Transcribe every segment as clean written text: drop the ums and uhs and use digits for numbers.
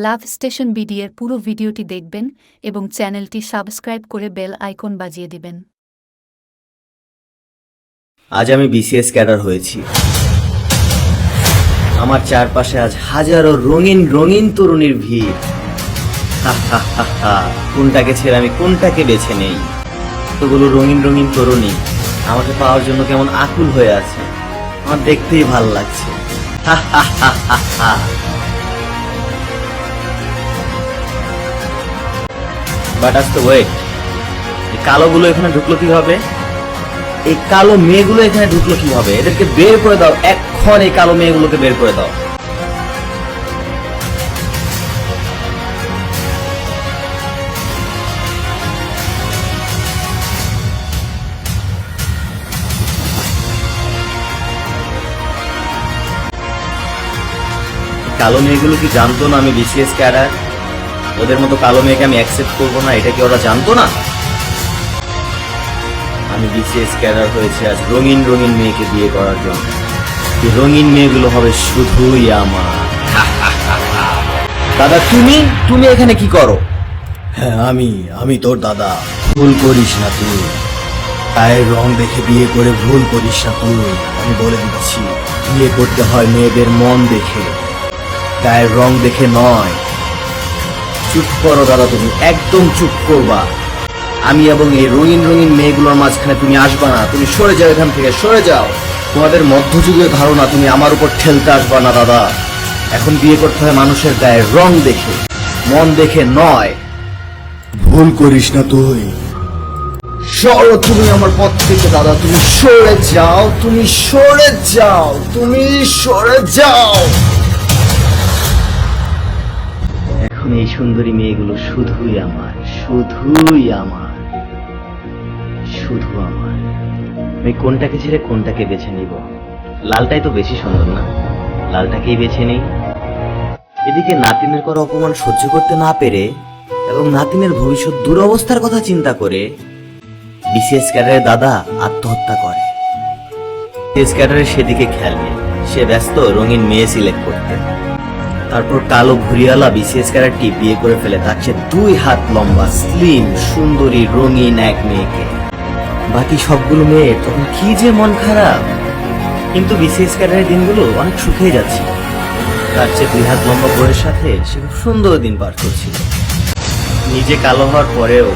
লাভ station BD এর পুরো ভিডিওটি দেখবেন এবং চ্যানেলটি সাবস্ক্রাইব করে বেল আইকন বাজিয়ে দিবেন। আজ আমি বিসিএস ক্যাডার হয়েছি। আমার চারপাশে আজ হাজারো রঙিন রঙিন তরুণীর ভিড়। কোনটাকে ছেড়ে আমি কোনটাকে বেছে নেই। এতগুলো রঙিন রঙিন তরুণী আমাকে পাওয়ার জন্য কেমন আকুল হয়ে আছে। আমার দেখতেই ভাল লাগছে। বাট আজ তো ওয়েট, এই কালোগুলো এখানে ঢুকলো কিভাবে? এই কালো মেয়েগুলো এখানে ঢুকলো কিভাবে? এদেরকে বের করে দাও, এখন এই কালো মেয়েগুলোকে বের করে দাও। কালো মেয়েগুলো কি জানতো না আমি বিসিএস ক্যাডার? ওদের মতো কালো মেয়েকে আমি অ্যাকসেপ্ট করবো না, এটা কি ওরা জানতো না? আমি বিসিএস ক্যাডার হয়েছে আজ রঙিন রঙিন মেয়েকে বিয়ে করার জন্য। এই রঙিন মেয়েগুলো হবে শুধুই আমার। দাদা তুমি এখানে কি করো? হ্যাঁ, আমি তোর দাদা। ভুল করিস না তুই, গায়ের রং দেখে বিয়ে করে ভুল করিস না তুই। আমি বলে দিচ্ছি, বিয়ে করতে হয় মেয়েদের মন দেখে, গায়ের রং দেখে নয়। চুপ করো দাদা, তুমি একদম চুপ করবা। আমি এবং এই রঙিন রঙিন মেয়েগুলোর মাঝখানে তুমি আসবা না। তুমি সরে যাও, এখান থেকে সরে যাও। তোমাদের মধ্যযুগীয় ধারণা তুমি আমার উপর ঠেলতে আসবা না দাদা। এখন বিয়ে করতে হয় মানুষের গায়ের রং দেখে, মন দেখে নয়। ভুল করিস না তুই। সরো তুমি আমার পথ থেকে দাদা, তুমি সরে যাও, তুমি সরে যাও, তুমি সরে যাও। এখন এই সুন্দরী মেয়েগুলো শুধুই আমার, শুধুই আমার, শুধু আমার। আমি কোনটাকে ছেড়ে কোনটাকে বেছে নিব? লালটাই তো বেশি সুন্দর না? লালটাকেই বেছে নেই। এদিকে নাতিনের করা অপমান সহ্য করতে না পেরে এবং নাতিনের ভবিষ্যৎ দুরবস্থার কথা চিন্তা করে বিসিএস ক্যাডারের দাদা আত্মহত্যা করে। বিসিএস ক্যাডারের সেদিকে খেয়াল নেই, সে ব্যস্ত রঙিন মেয়ে সিলেক্ট করতে। তারপর কালো ভুরিয়ালা বিসিএস ক্যাডারটি বিয়ে করে ফেলে তার চেয়ে 2 হাত লম্বা স্লিম সুন্দরী রঙিন এক মেয়েকে। বাকি সবগুলো মেয়ে তখন কি যে মন খারাপ। কিন্তু বিসিএস ক্যাডারের দিনগুলো অনেক সুখেই যাচ্ছে। তার চেয়ে 2 হাত লম্বা বউয়ের সাথে সে খুব সুন্দর দিন পার করছিল। নিজে কালো হওয়ার পরেও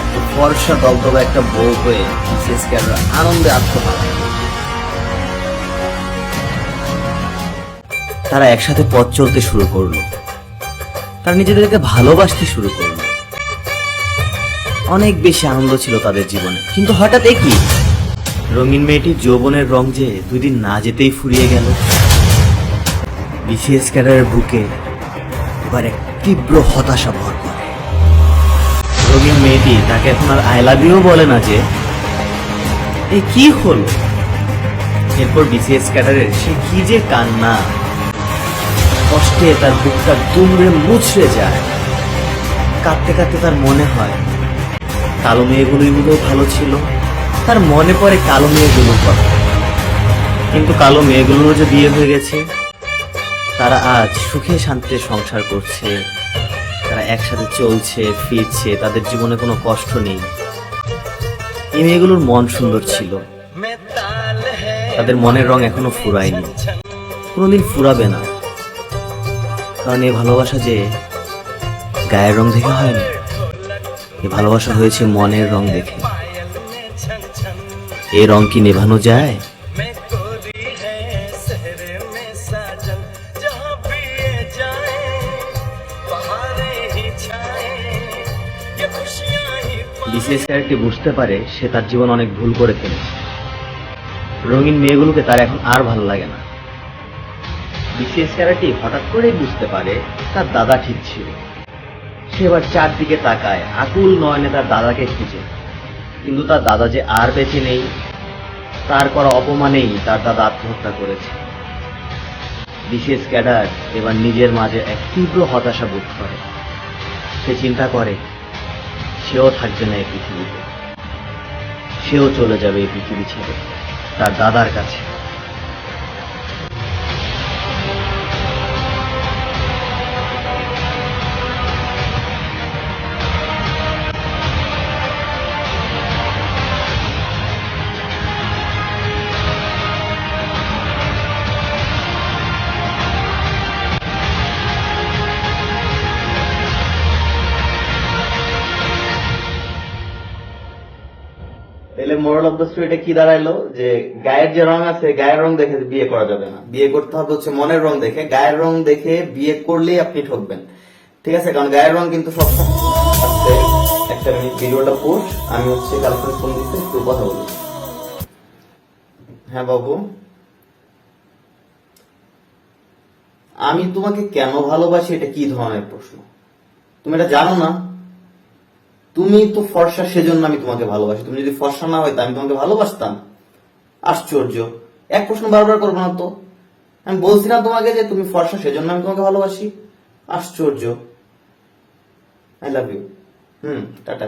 এত ফর্সা দবদবা একটা বউ হয়ে বিসিএস ক্যাডার আনন্দে আত্মহারা। তারা একসাথে পথ চলতে শুরু করলো, তারা নিজেদেরকে ভালোবাসতে শুরু করলো। অনেক বেশি আনন্দ ছিল তাদের জীবনে। কিন্তু হঠাৎ একই রঙিন মেয়েটির যৌবনের রং যে 2 দিন না যেতেই ফুরিয়ে গেল। বিসিএস ক্যাডারের বুকে এবার এক তীব্র হতাশা ভর করে। রঙিন মেয়েটি তাকে এখন আর আই লাভ ইউ বলে না যে এই কি হলো। এরপর বিসিএস ক্যাডারের সে কি যে কান্না, কষ্টে তার বুকটা দুমড়ে মুচড়ে যায়। কাঁদতে কাঁদতে তার মনে হয় কালো মেয়েগুলোই বোধহয় ভালো ছিল। তার মনে পড়ে কালো মেয়েগুলোর কথা। কিন্তু কালো মেয়েগুলোরও যে বিয়ে হয়ে গেছে, তারা আজ সুখে শান্তিতে সংসার করছে। তারা একসাথে চলছে ফিরছে, তাদের জীবনে কোনো কষ্ট নেই। এই মেয়েগুলোর মন সুন্দর ছিল, তাদের মনের রং এখনো ফুরায়নি, কোনোদিন ফুরাবে না। কারণ এই ভালোবাসা যে গায়ের রং দেখে হয় না, এই ভালোবাসা হয়েছে মনের রং দেখে। এই রং কি নেভানো যায়? বিসিএস ক্যাডারটি বুঝতে পারে সে তার জীবন অনেক ভুল করে ফেলেছে। রঙিন মেয়েগুলোকে তার এখন আর ভালো লাগে না। বিসিএস ক্যাডারটি হঠাৎ করেই বুঝতে পারে তার দাদা ঠিক ছিল। সে এবার চারদিকে তাকায় আকুল নয়নে তার দাদাকে খুঁজে। কিন্তু তার দাদা যে আর বেঁচে নেই, তার করা অপমানেই তার দাদা আত্মহত্যা করেছে। বিসিএস ক্যাডার এবার নিজের মাঝে এক তীব্র হতাশা বোধ করে। সে চিন্তা করে সেও থাকবে না এই পৃথিবীতে, সেও চলে যাবে এই পৃথিবী ছেড়ে তার দাদার কাছে। তাহলে মোরাল অফ দ্য স্টোরিটা কি দাঁড়াইলো, যে গায়ের যে রং আছে গায়ের রং দেখে বিয়ে করা যাবে না, বিয়ে করতে হবে হচ্ছে মনের রং দেখে। গায়ের রং দেখে বিয়ে করলেই আপনি ঠকবেন, ঠিক আছে? কারণ গায়ের রং কিন্তু সব একটা মিনিট, ভিডিওটা পোস্ট, আমি হচ্ছে গার্লফ্রেন্ড ফোন দিতে একটু কথা বলি। হ্যাঁ বাবু, আমি তোমাকে কেন ভালোবাসি এটা কি ধরনের প্রশ্ন? তুমি এটা জানো না? তুমি তো ফর্সা, সেজন্য আমি তোমাকে ভালোবাসি। তুমি যদি ফর্সা না হইতো আমি তোমাকে ভালোবাসতাম? আশ্চর্য, এক প্রশ্ন বারবার করবো না তো। আমি বলছি না তোমাকে যে তুমি ফর্সা সেজন্য আমি তোমাকে ভালোবাসি? আশ্চর্য। I love you. টাটা।